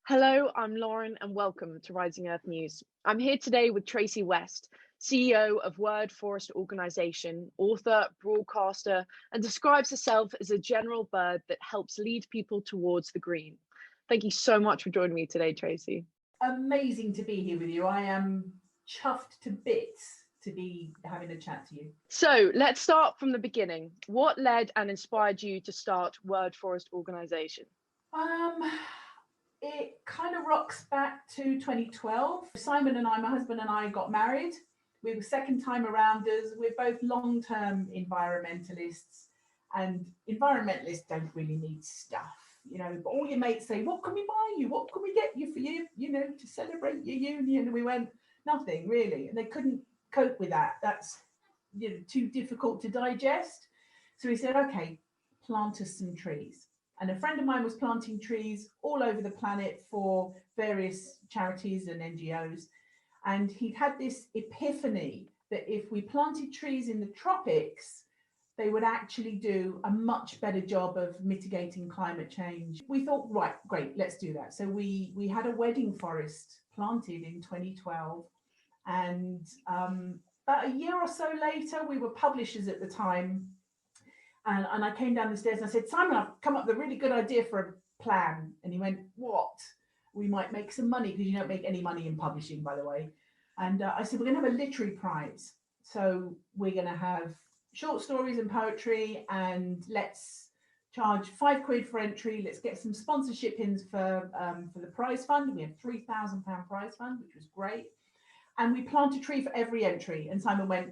Hello, I'm Lauren and welcome to Rising Earth News. I'm here today with Tracey West, CEO of Word Forest Organisation, author, broadcaster, and describes herself as a general bird that helps lead people towards the green. Thank you so much for joining me today, Tracey. Amazing to be here with you. I am chuffed to bits to be having a chat to you. So let's start from the beginning. What led and inspired you to start Word Forest Organisation? It kind of rocks back to 2012. Simon and I, my husband and I, got married. We were second time arounders. We're both long-term environmentalists, and environmentalists don't really need stuff, but all your mates say, what can we buy you? What can we get you for you, to celebrate your union? And we went, nothing really. And they couldn't cope with that. That's, too difficult to digest. So we said, okay, plant us some trees. And a friend of mine was planting trees all over the planet for various charities and NGOs. And he'd had this epiphany that if we planted trees in the tropics, they would actually do a much better job of mitigating climate change. We thought, right, great, let's do that. So we had a wedding forest planted in 2012. And about a year or so later, we were publishers at the time. And I came down the stairs and I said, Simon, I've come up with a really good idea for a plan. And he went, what? We might make some money, because you don't make any money in publishing, by the way. And I said, we're going to have a literary prize. So we're going to have short stories and poetry, and let's charge £5 for entry. Let's get some sponsorship in for the prize fund. We had £3,000 prize fund, which was great. And we plant a tree for every entry. And Simon went,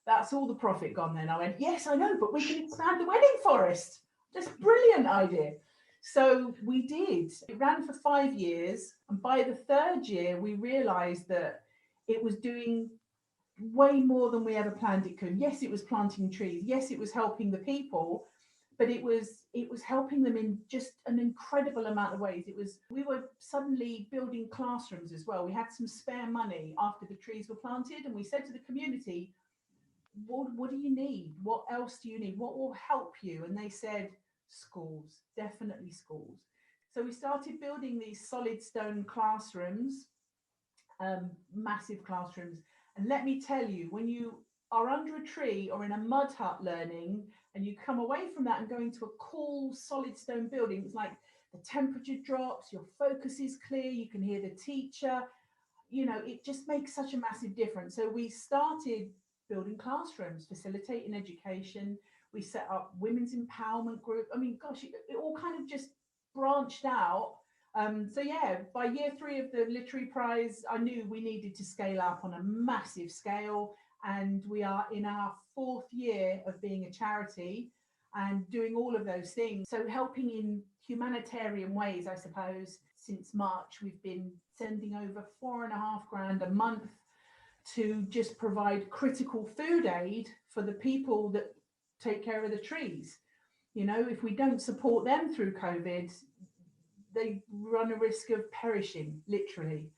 that's all the profit gone then. I went, yes, I know, but we can expand the wedding forest. That's a brilliant idea. So we did. It ran for 5 years. And by the third year, we realized that it was doing way more than we ever planned it could. Yes, it was planting trees. Yes, it was helping the people, but it was helping them in just an incredible amount of ways. We were suddenly building classrooms as well. We had some spare money after the trees were planted, and we said to the community, what do you need? What else do you need? What will help you? And they said, schools, definitely schools. So we started building these solid stone classrooms, massive classrooms. And let me tell you, when you are under a tree or in a mud hut learning, and you come away from that and go into a cool solid stone building, it's like the temperature drops, your focus is clear, you can hear the teacher, it just makes such a massive difference. So we started building classrooms, facilitating education. We set up women's empowerment group. I mean, gosh, it all kind of just branched out. So yeah, by year 3 of the literary prize, I knew we needed to scale up on a massive scale. And we are in our 4th year of being a charity and doing all of those things. So helping in humanitarian ways, I suppose. Since March, we've been sending over £4,500 a month to just provide critical food aid for the people that take care of the trees. If we don't support them through COVID, they run a risk of perishing, literally.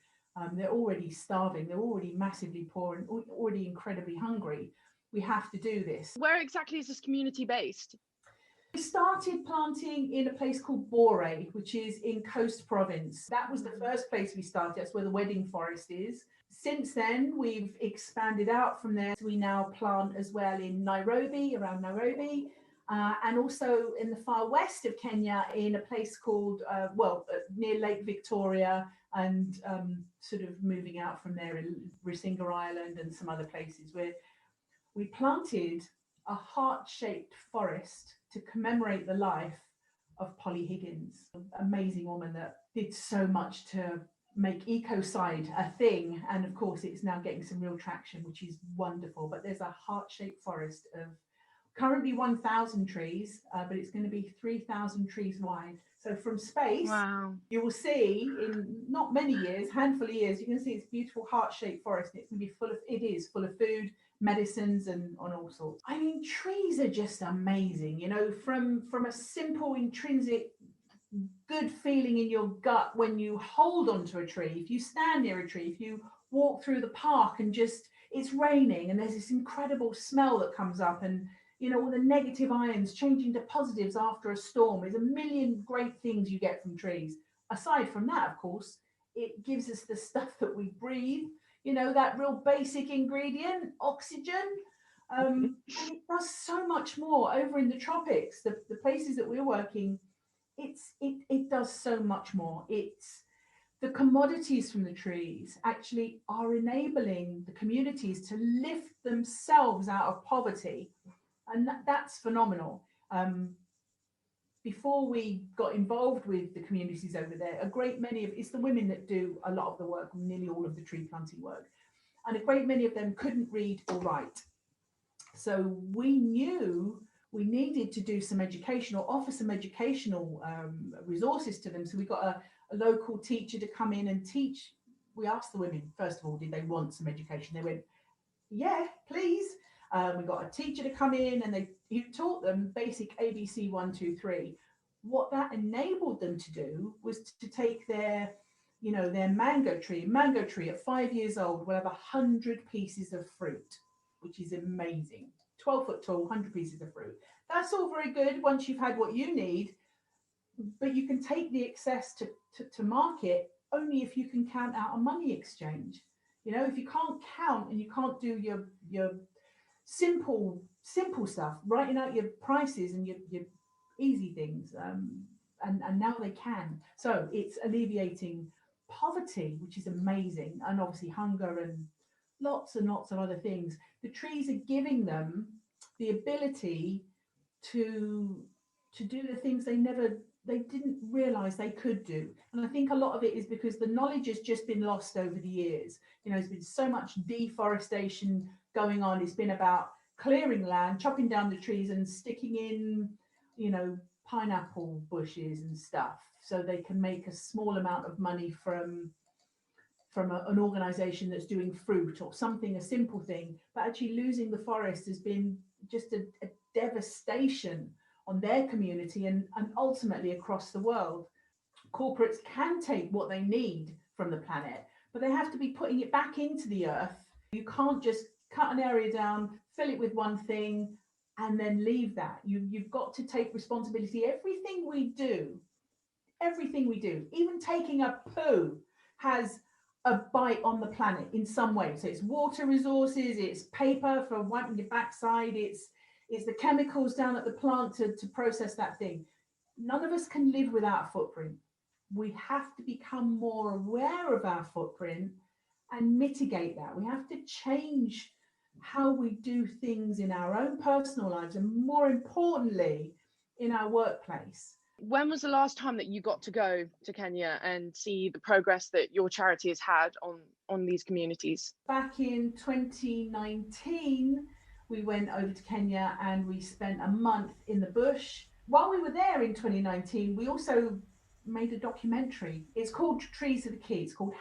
They're already starving, they're already massively poor and already incredibly hungry. We have to do this. Where exactly is this community based? We started planting in a place called Bore, which is in Coast Province. That was the first place we started. That's where the wedding forest is. Since then, we've expanded out from there. We now plant as well in Nairobi, around Nairobi, and also in the far west of Kenya in a place called, near Lake Victoria, and sort of moving out from there in Risinga Island and some other places, where we planted a heart-shaped forest to commemorate the life of Polly Higgins, an amazing woman that did so much to make ecocide a thing. And of course, it's now getting some real traction, which is wonderful. But there's a heart-shaped forest of Currently 1,000 trees, but it's going to be 3,000 trees wide. So from space, Wow. you will see in not many years, handful of years, you can see it's beautiful heart-shaped forest. And it's going to be full of food, medicines, and on all sorts. I mean, trees are just amazing. You know, from a simple intrinsic good feeling in your gut when you hold onto a tree, if you stand near a tree, if you walk through the park and just it's raining and there's this incredible smell that comes up, and you know all the negative ions changing to positives after a storm. There's a million great things you get from trees. Aside from that, of course, it gives us the stuff that we breathe, you know, that real basic ingredient, oxygen. And it does so much more over in the tropics, the places that we're working. It does so much more. It's the commodities from the trees actually are enabling the communities to lift themselves out of poverty, and that's phenomenal. Before we got involved with the communities over there, a great many of it's the women that do a lot of the work, nearly all of the tree planting work, and a great many of them couldn't read or write. So we knew we needed to do some educational, offer some educational resources to them. So we got a local teacher to come in and teach. We asked the women, first of all, did they want some education? They went, yeah, please. We got a teacher to come in, and he taught them basic ABC 1, 2, 3. What that enabled them to do was to take their mango tree at 5 years old will have 100 pieces of fruit, which is amazing. 12 foot tall, 100 pieces of fruit. That's all very good once you've had what you need, but you can take the excess to market only if you can count out a money exchange. You know, if you can't count and you can't do your simple stuff, writing out your prices and your easy things, and now they can. So it's alleviating poverty, which is amazing, and obviously hunger and lots and lots of other things. The trees are giving them the ability to do the things they didn't realize they could do. And I think a lot of it is because the knowledge has just been lost over the years. You know, there's been so much deforestation going on. It's been about clearing land, chopping down the trees and sticking in, you know, pineapple bushes and stuff so they can make a small amount of money from an organization that's doing fruit or something, a simple thing. But actually losing the forest has been just a devastation on their community and ultimately across the world. Corporates can take what they need from the planet, but they have to be putting it back into the earth. You can't just cut an area down, fill it with one thing, and then leave that. You've got to take responsibility. Everything we do, even taking a poo, has a bite on the planet in some way. So it's water resources, it's paper for wiping your backside, it's the chemicals down at the plant to process that thing. None of us can live without a footprint. We have to become more aware of our footprint and mitigate that. We have to change how we do things in our own personal lives, and more importantly, in our workplace. When was the last time that you got to go to Kenya and see the progress that your charity has had on these communities? Back in 2019, we went over to Kenya and we spent a month in the bush. While we were there in 2019, we also made a documentary. It's called Trees Are the Key. It's called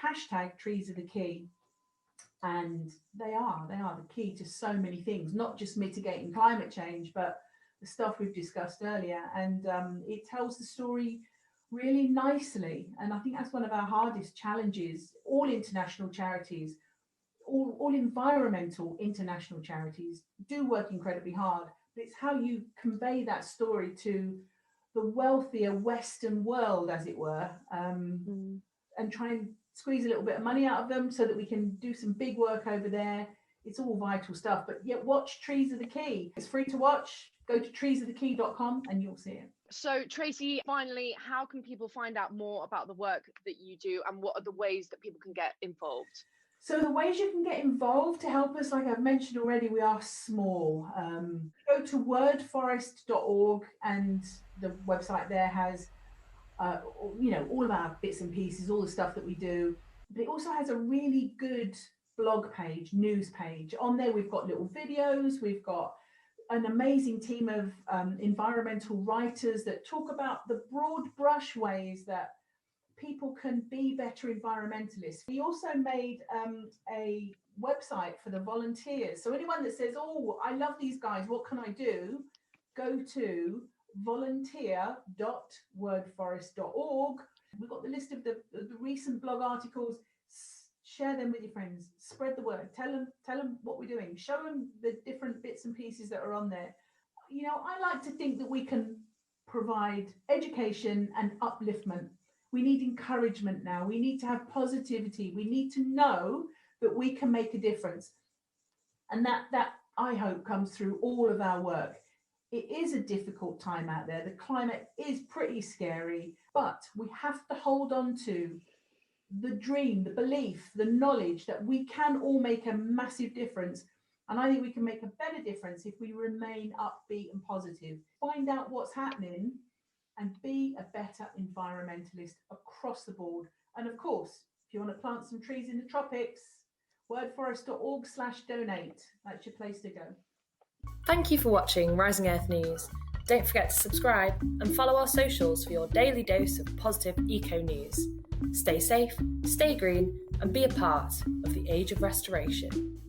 #Trees Are the Key. And they are the key to so many things, not just mitigating climate change, but the stuff we've discussed earlier. And it tells the story really nicely. And I think that's one of our hardest challenges. All international charities, all environmental international charities do work incredibly hard, but it's how you convey that story to the wealthier Western world, as it were, and try and squeeze a little bit of money out of them so that we can do some big work over there. It's all vital stuff, but yet watch Trees Are the Key. It's free to watch. Go to treesarethekey.com and you'll see it. So Tracey, finally, how can people find out more about the work that you do, and what are the ways that people can get involved? So the ways you can get involved to help us, like I've mentioned already, we are small. Go to wordforest.org, and the website there has all of our bits and pieces, all the stuff that we do. But it also has a really good blog page, news page. On there, we've got little videos, we've got an amazing team of environmental writers that talk about the broad brush ways that people can be better environmentalists. We also made a website for the volunteers. So anyone that says, oh, I love these guys, what can I do? Go to volunteer.wordforest.org. We've got the list of the recent blog articles. Share them with your friends, spread the word, tell them what we're doing, show them the different bits and pieces that are on there. You know, I like to think that we can provide education and upliftment. We need encouragement now. We need to have positivity. We need to know that we can make a difference. And that I hope comes through all of our work. It is a difficult time out there. The climate is pretty scary, but we have to hold on to the dream, the belief, the knowledge that we can all make a massive difference. And I think we can make a better difference if we remain upbeat and positive. Find out what's happening and be a better environmentalist across the board. And of course, if you want to plant some trees in the tropics, wordforest.org/donate. That's your place to go. Thank you for watching Rising Earth News. Don't forget to subscribe and follow our socials for your daily dose of positive eco news. Stay safe, stay green, and be a part of the age of restoration.